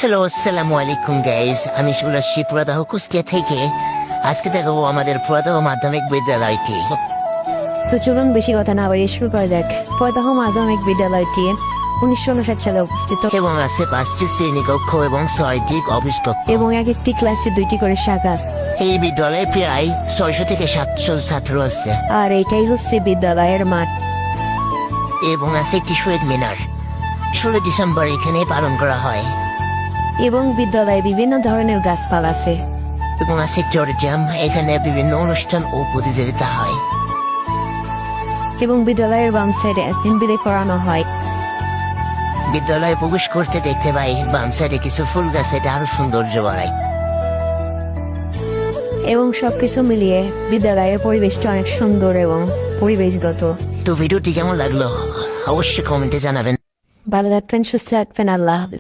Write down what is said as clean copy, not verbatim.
Hello, আসসালামু আলাইকুম guys. আমি শুভলক্ষ্মী প্রদাহ কুষ্টিয়া থেকে। আজকে দেখাবো আমাদের প্রদাহ মাধ্যমিক বিদ্যালয়টি। তো চলুন বেশি কথা না বাড়িয়ে শুরু করা যাক। প্রদাহ মাধ্যমিক বিদ্যালয়টি 1959 সালে অবস্থিত এবং আছে 5টি শ্রেণীকক্ষ এবং 6টি অফিস কক্ষ। এবং এক একটি ক্লাসে 2টি করে শাখা আছে। এই বিদ্যালয়ে প্রায় 600 থেকে 700 ছাত্র আছে আর এটাই হচ্ছে বিদ্যালয়ের মাঠ। এবং আছে একটি শহীদ মিনার। 16 ডিসেম্বর এখানে পালন করা হয়। এবং বিদ্যালয়ে বিভিন্ন ধরনের গাছপালা আছে। এবং আছে টোরিয়াম, এখানে বিভিন্ন অনুষ্ঠান ও প্রতিযোগিতা হয়। এবং বিদ্যালয়ের বাম সাইডে অ্যাসেম্বলি করানো হয়। বিদ্যালয়ে প্রবেশ করতে দেখতে পাই বাম সাইডে কিছু ফুল গাছ, এটা আরো সৌন্দর্য বাড়ায়। এবং সবকিছু মিলিয়ে বিদ্যালয়ের পরিবেশটা অনেক সুন্দর এবং পরিবেশগত। তো ভিডিওটি কেমন লাগলো অবশ্যই কমেন্টে জানাবেন। ভালো থাকবেন, সুস্থ থাকবেন, আল্লাহ হাফেজ।